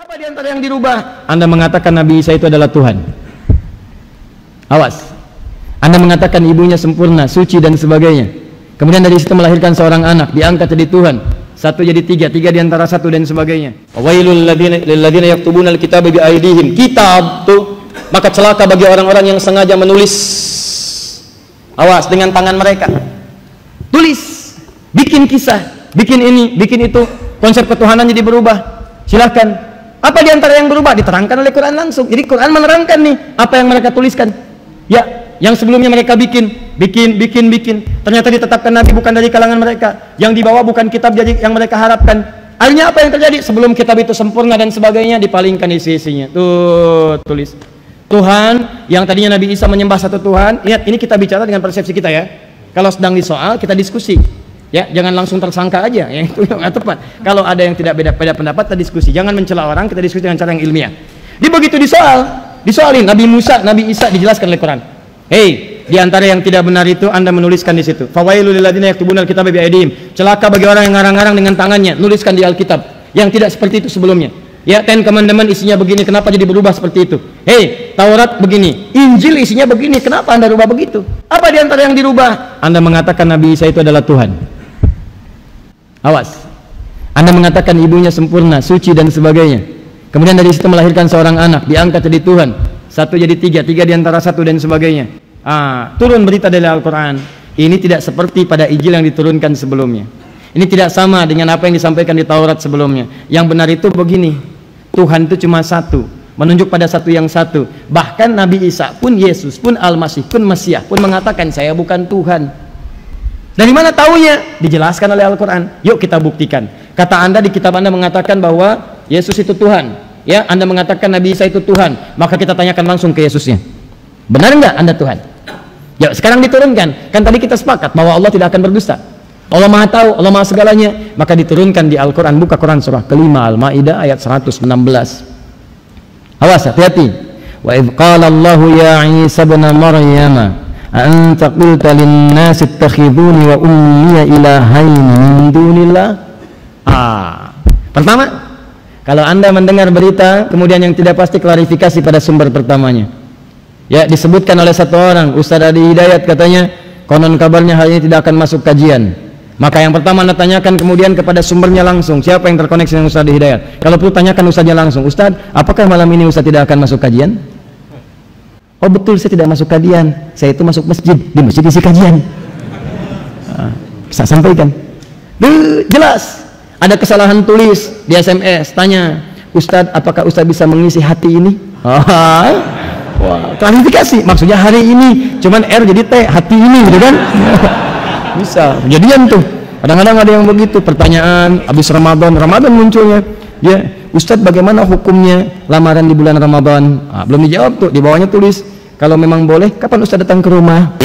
Apa di antara yang dirubah? Anda mengatakan Nabi Isa itu adalah Tuhan. Awas. Anda mengatakan ibunya sempurna, suci dan sebagainya. Kemudian dari situ melahirkan seorang anak, diangkat jadi Tuhan. Satu jadi tiga, tiga di antara satu dan sebagainya. Wailul ladzina yaktubuna alkitaba bi aydihim. Kitab tuh, maka celaka bagi orang-orang yang sengaja menulis. Awas dengan tangan mereka. Tulis, bikin kisah, bikin ini, bikin itu. Konsep ketuhanan jadi berubah. Silakan. Apa di antara yang berubah? Diterangkan oleh Quran langsung. Jadi Quran menerangkan nih apa yang mereka tuliskan. Ya, yang sebelumnya mereka bikin. Ternyata ditetapkan Nabi bukan dari kalangan mereka. Yang dibawa bukan kitab jadi yang mereka harapkan. Akhirnya apa yang terjadi? Sebelum kitab itu sempurna dan sebagainya, dipalingkan isi-isinya. Tuh, tulis. Tuhan yang tadinya Nabi Isa menyembah satu Tuhan. Ingat, ini kita bicara dengan persepsi kita ya. Kalau sedang disoal, kita diskusi. Ya, jangan langsung tersangka aja, ya itu nggak tepat. Kalau ada yang tidak beda pendapat, kita diskusi. Jangan mencela orang, kita diskusi dengan cara yang ilmiah. Dia begitu disoalin Nabi Musa, Nabi Isa dijelaskan oleh Quran. Hei, di antara yang tidak benar itu Anda menuliskan di situ. Fawailul lil ladzina yaktubuna alkitaba bi aydihim. Celaka bagi orang yang ngarang-ngarang dengan tangannya, nuliskan di Alkitab yang tidak seperti itu sebelumnya. Ya, Ten Commandment isinya begini, kenapa jadi berubah seperti itu? Hei, Taurat begini, Injil isinya begini, kenapa Anda rubah begitu? Apa di antara yang dirubah? Anda mengatakan Nabi Isa itu adalah Tuhan. Awas. Anda mengatakan ibunya sempurna, suci dan sebagainya. Kemudian dari situ melahirkan seorang anak, diangkat jadi Tuhan. Satu jadi tiga, tiga di antara satu dan sebagainya. Turun berita dari Al-Quran. Ini tidak seperti pada Injil yang diturunkan sebelumnya. Ini tidak sama dengan apa yang disampaikan di Taurat sebelumnya. Yang benar itu begini, Tuhan itu cuma satu, menunjuk pada satu yang satu. Bahkan Nabi Isa pun, Yesus pun, Al-Masih pun, Mesias pun mengatakan saya bukan Tuhan. Dari mana taunya? Dijelaskan oleh Al-Quran. Yuk kita buktikan. Kata Anda di kitab Anda mengatakan bahwa Yesus itu Tuhan. Ya, Anda mengatakan Nabi Isa itu Tuhan. Maka kita tanyakan langsung ke Yesusnya. Benar nggak Anda Tuhan? Ya, sekarang diturunkan. Kan tadi kita sepakat bahwa Allah tidak akan berdusta. Allah Maha tahu, Allah Maha segalanya. Maka diturunkan di Al-Quran. Buka Quran surah kelima Al-Maidah ayat 116. Awas, hati-hati. Wa idh qala Allahu ya Isa ibn Maryam anta qulta lin-nasi ittakhiduni wa ummiya ilahaini min dunillah. Pertama, kalau Anda mendengar berita kemudian yang tidak pasti, klarifikasi pada sumber pertamanya. Ya, disebutkan oleh satu orang, Ustaz Adi Hidayat katanya, konon kabarnya hal ini tidak akan masuk kajian. Maka yang pertama Anda tanyakan kemudian kepada sumbernya langsung, siapa yang terkoneksi dengan Ustaz Adi Hidayat. Kalau perlu tanyakan Ustaznya langsung, Ustaz, apakah malam ini Ustaz tidak akan masuk kajian? Oh betul, saya tidak masuk kajian, saya itu masuk masjid, di masjid isi kajian. Bisa sampaikan. Jelas. Ada kesalahan tulis di SMS, tanya, Ustadz, apakah Ustadz bisa mengisi hati ini? Wah, klarifikasi, maksudnya hari ini, cuman R jadi T, hati ini, gitu kan? Bisa, kejadian tuh. Kadang-kadang ada yang begitu, pertanyaan, habis Ramadan munculnya, ya, Ustadz bagaimana hukumnya lamaran di bulan Ramadan? Belum dijawab tuh, di bawahnya tulis, kalau memang boleh, kapan Ustadz datang ke rumah?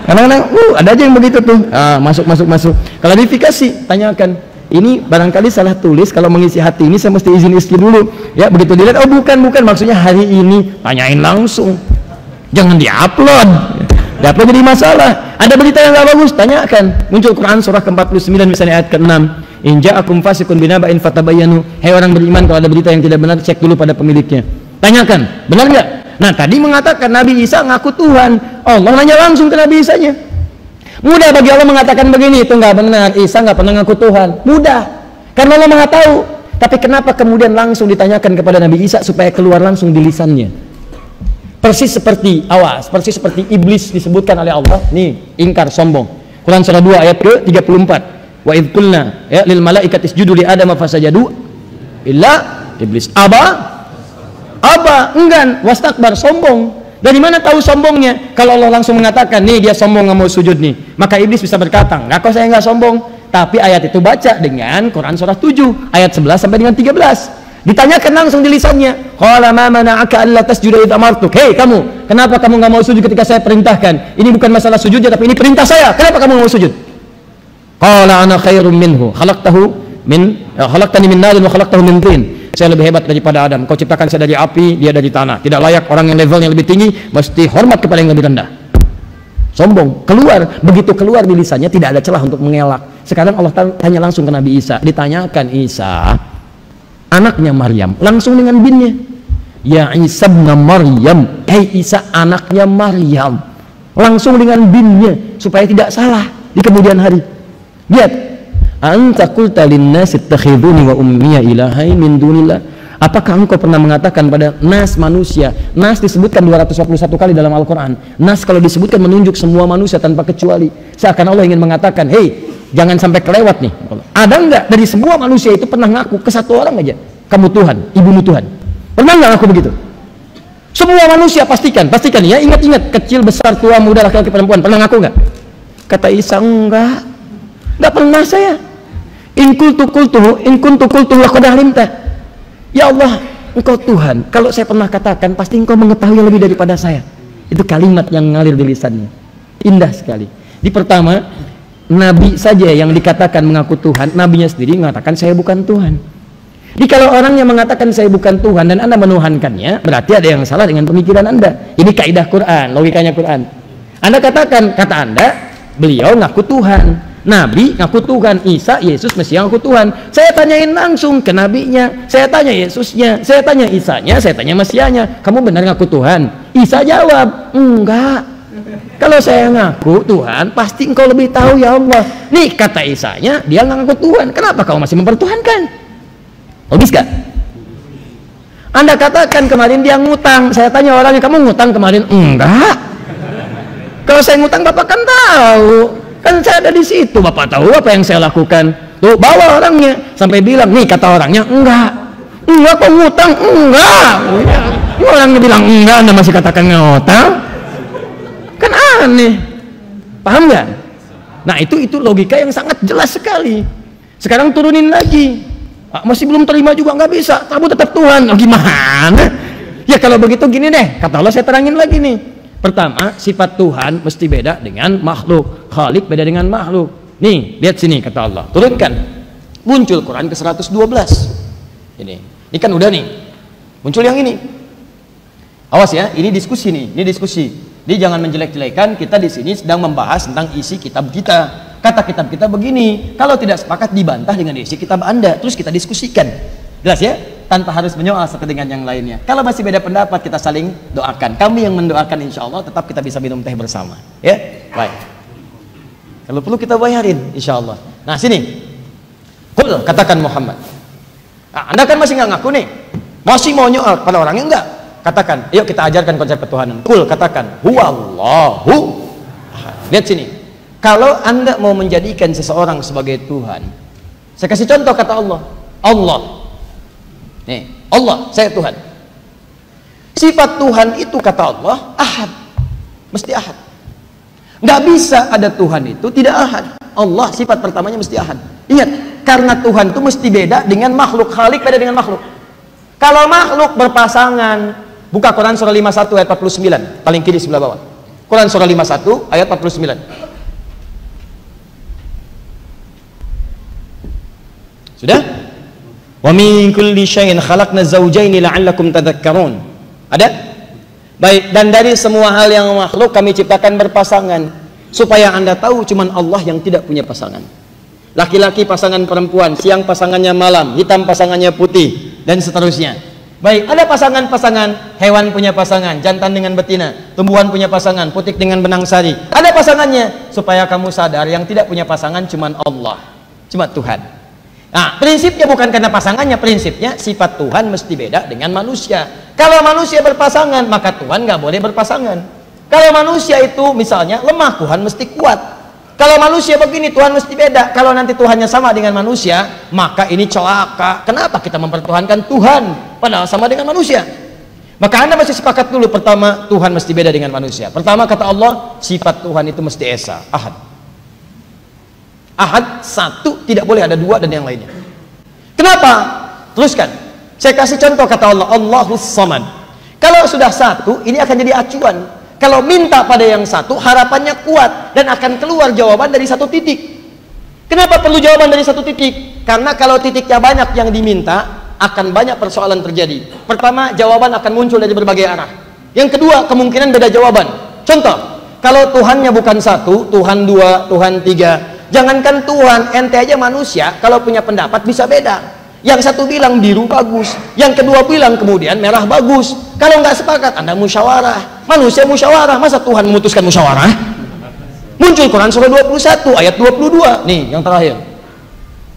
Kadang-kadang, ada aja yang begitu tuh, masuk. Klarifikasi, tanyakan, ini barangkali salah tulis, kalau mengisi hati ini saya mesti izin istri dulu. Ya, begitu dilihat, oh bukan, maksudnya hari ini, tanyain langsung, jangan diupload. Diupload jadi masalah. Ada berita yang nggak bagus, tanyakan. Muncul Quran surah ke-49 misalnya ayat ke-6. In ja'akum fasiqun binaba'in fatabayyanu. Hai orang beriman, kalau ada berita yang tidak benar, cek dulu pada pemiliknya. Tanyakan, benar nggak? Nah, tadi mengatakan Nabi Isa ngaku Tuhan. Allah nanya langsung ke Nabi Isanya. Mudah bagi Allah mengatakan begini, itu nggak benar. Isa nggak pernah ngaku Tuhan. Mudah, karena Allah Maha tahu. Tapi kenapa kemudian langsung ditanyakan kepada Nabi Isa supaya keluar langsung di lisannya? Persis seperti iblis disebutkan oleh Allah. Nih, ingkar, sombong. Quran surah 2 ayat ke-34. Wa idh qulna ya lil malaikati isjudu li adama fasajadu illa iblis enggan, wastakbar, sombong. Dari mana tahu sombongnya? Kalau Allah langsung mengatakan, nih dia sombong nggak mau sujud nih, maka iblis bisa berkata, nggak kok saya nggak sombong. Tapi ayat itu baca dengan Quran surah 7 ayat 11 sampai dengan 13. Ditanyakan langsung di lisannya, qala ma mana'aka alla tasjuda idh amartuk. Hei kamu, kenapa kamu nggak mau sujud ketika saya perintahkan? Ini bukan masalah sujudnya, tapi ini perintah saya. Kenapa kamu nggak mau sujud? Qala ana khairum minhu khalaqtani min narin wa khalaqtahu min tin. Saya lebih hebat daripada Adam. Kau ciptakan saya dari api, dia dari tanah. Tidak layak orang yang levelnya lebih tinggi mesti hormat kepada yang lebih rendah. Sombong, keluar. Begitu keluar di lisannya tidak ada celah untuk mengelak. Sekarang Allah tanya langsung ke Nabi Isa. Ditanyakan, Isa, anaknya Maryam, langsung dengan binnya. Ya Isa bin Maryam, Isa anaknya Maryam, langsung dengan binnya supaya tidak salah di kemudian hari. Lihat, anta qulta lin-nasi ittakhiduni wa ummiya ilahain min dunillah. Apakah engkau pernah mengatakan pada nas manusia? Nas disebutkan 241 kali dalam Al-Quran. Nas kalau disebutkan menunjuk semua manusia tanpa kecuali. Seakan Allah ingin mengatakan, hei, jangan sampai kelewat nih. Ada enggak dari semua manusia itu pernah ngaku ke satu orang aja, kamu Tuhan, ibumu Tuhan? Pernah enggak ngaku begitu? Semua manusia pastikan ya, ingat-ingat, kecil, besar, tua, muda, laki-laki, perempuan, pernah ngaku enggak? Kata Isa, enggak pernah saya. In kuntu qultuhu laqad alimta. Ya Allah, engkau Tuhan. Kalau saya pernah katakan, pasti engkau mengetahui lebih daripada saya. Itu kalimat yang ngalir di lisannya. Indah sekali. Di pertama, Nabi saja yang dikatakan mengaku Tuhan, nabinya sendiri mengatakan saya bukan Tuhan. Jadi kalau orang yang mengatakan saya bukan Tuhan dan Anda menuhankannya, berarti ada yang salah dengan pemikiran Anda. Ini kaidah Quran, logikanya Quran. Anda katakan, kata Anda, beliau ngaku Tuhan. Nabi ngaku Tuhan, Isa, Yesus, Mesias ngaku Tuhan. Saya tanyain langsung ke nabinya, saya tanya Yesusnya, saya tanya Isanya, saya tanya Mesiasnya, kamu benar ngaku Tuhan? Isa jawab, enggak. Kalau saya ngaku Tuhan, pasti engkau lebih tahu ya Allah. Nih kata Isanya, dia nggak ngaku Tuhan. Kenapa kau masih mempertuhankan? Logis gak? Anda katakan kemarin dia ngutang, saya tanya orangnya, kamu ngutang kemarin? Enggak. Kalau saya ngutang Bapak kan tahu. Kan saya ada di situ, Bapak tahu apa yang saya lakukan. Tuh bawa orangnya sampai bilang, nih kata orangnya enggak kok ngutang, enggak. Orangnya bilang enggak, Anda masih katakan ngutang, kan aneh. Paham nggak? Nah itu logika yang sangat jelas sekali. Sekarang turunin lagi, masih belum terima juga nggak bisa, kamu tetap Tuhan. Gimana? Ya kalau begitu gini deh, kata Allah, saya terangin lagi nih. Pertama, sifat Tuhan mesti beda dengan makhluk. Khalik beda dengan makhluk. Nih, lihat sini kata Allah. Turunkan. Muncul Quran ke 112. Ini kan udah nih. Muncul yang ini. Awas ya, ini diskusi nih. Ini diskusi. Jadi jangan menjelek-jelekan, kita di sini sedang membahas tentang isi kitab kita. Kata kitab kita begini, kalau tidak sepakat dibantah dengan isi kitab Anda, terus kita diskusikan. Jelas ya? Tanpa harus menyoal satu dengan yang lainnya. Kalau masih beda pendapat, kita saling doakan. Kami yang mendoakan, insya Allah tetap kita bisa minum teh bersama. Ya, baik. Kalau perlu kita bayarin, insya Allah. Nah sini, Qul, katakan Muhammad. Nah, Anda kan masih nggak ngaku nih, masih mau nyoal pada orangnya enggak? Katakan, yuk kita ajarkan konsep ketuhanan. Qul, katakan, huwallahu. Lihat sini, kalau Anda mau menjadikan seseorang sebagai Tuhan, saya kasih contoh kata Allah. Allah. Nih, Allah, saya Tuhan. Sifat Tuhan itu kata Allah, ahad. Mesti ahad. Nggak bisa ada Tuhan itu tidak ahad. Allah sifat pertamanya mesti ahad. Ingat, karena Tuhan itu mesti beda dengan makhluk. Khalik beda dengan makhluk. Kalau makhluk berpasangan, buka Quran surah 51 ayat 49, paling kiri sebelah bawah. Quran surah 51 ayat 49. Sudah? Wa min kulli syai'in khalaqna zawjaini la'allakum tadhakkarun. Ada? Baik, dan dari semua hal yang makhluk kami ciptakan berpasangan supaya Anda tahu cuman Allah yang tidak punya pasangan. Laki-laki pasangan perempuan, siang pasangannya malam, hitam pasangannya putih, dan seterusnya. Baik, ada pasangan-pasangan, hewan punya pasangan, jantan dengan betina, tumbuhan punya pasangan, putik dengan benang sari. Ada pasangannya supaya kamu sadar yang tidak punya pasangan cuman Allah, cuma Tuhan. Nah, prinsipnya bukan karena pasangannya, prinsipnya sifat Tuhan mesti beda dengan manusia. Kalau manusia berpasangan, maka Tuhan nggak boleh berpasangan. Kalau manusia itu misalnya lemah, Tuhan mesti kuat. Kalau manusia begini, Tuhan mesti beda. Kalau nanti Tuhannya sama dengan manusia, maka ini celaka. Kenapa kita mempertuhankan Tuhan padahal sama dengan manusia? Maka Anda mesti sepakat dulu, pertama, Tuhan mesti beda dengan manusia. Pertama kata Allah, sifat Tuhan itu mesti esa, ahad. Ahad, satu, tidak boleh ada dua dan yang lainnya. Kenapa? Teruskan. Saya kasih contoh kata Allah, Allahus Samad. Kalau sudah satu, ini akan jadi acuan. Kalau minta pada yang satu, harapannya kuat dan akan keluar jawaban dari satu titik. Kenapa perlu jawaban dari satu titik? Karena kalau titiknya banyak yang diminta, akan banyak persoalan terjadi. Pertama, jawaban akan muncul dari berbagai arah. Yang kedua, kemungkinan beda jawaban. Contoh, kalau Tuhannya bukan satu, Tuhan dua, Tuhan tiga. Jangankan Tuhan, ente aja manusia, kalau punya pendapat bisa beda. Yang satu bilang biru bagus, yang kedua bilang kemudian merah bagus. Kalau nggak sepakat, Anda musyawarah. Manusia musyawarah, masa Tuhan memutuskan musyawarah? Muncul Quran surah 21 ayat 22. Nih yang terakhir.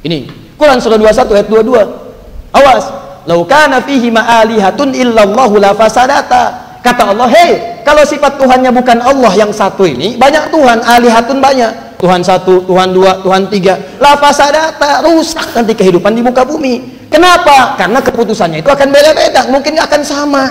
Ini Quran surah 21 ayat 22. Awas, lau kana fihi ma'alihatun illallahu la fasadata. Kata Allah, hei, kalau sifat Tuhannya bukan Allah yang satu ini, banyak Tuhan, alihatun banyak. Tuhan satu, Tuhan dua, Tuhan tiga. La fasadata, rusak nanti kehidupan di muka bumi. Kenapa? Karena keputusannya itu akan beda-beda, mungkin nggak akan sama.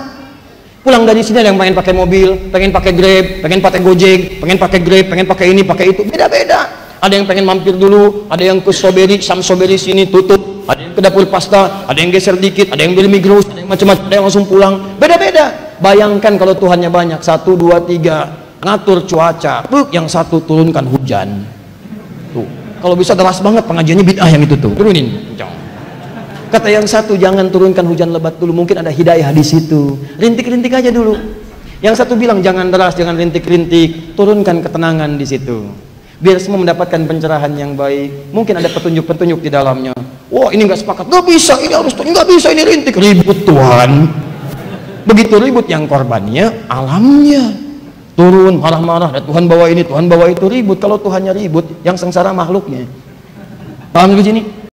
Pulang dari sini ada yang pengen pakai mobil, pengen pakai Grab, pengen pakai Gojek, pengen pakai Grab, pengen pakai ini, pakai itu, beda-beda. Ada yang pengen mampir dulu, ada yang ke Strawberry, Strawberry sini tutup, ada yang ke dapur pasta, ada yang geser dikit, ada yang beli Migros, ada yang macam-macam, ada yang langsung pulang, beda-beda. Bayangkan kalau Tuhannya banyak, 1, 2, 3, ngatur cuaca, yang satu turunkan hujan. Tuh, kalau bisa deras banget pengajiannya bid'ah yang itu tuh, turunin. Kata yang satu, jangan turunkan hujan lebat dulu, mungkin ada hidayah di situ. Rintik-rintik aja dulu. Yang satu bilang jangan deras, jangan rintik-rintik, turunkan ketenangan di situ. Biar semua mendapatkan pencerahan yang baik. Mungkin ada petunjuk-petunjuk di dalamnya. Wah, ini nggak sepakat, nggak bisa, ini harus, nggak bisa, ini rintik, ribut Tuhan. Begitu ribut yang korbannya alamnya turun marah-marah, dan Tuhan bawa ini, Tuhan bawa itu, ribut. Kalau Tuhannya ribut, yang sengsara makhluknya. Paham begini?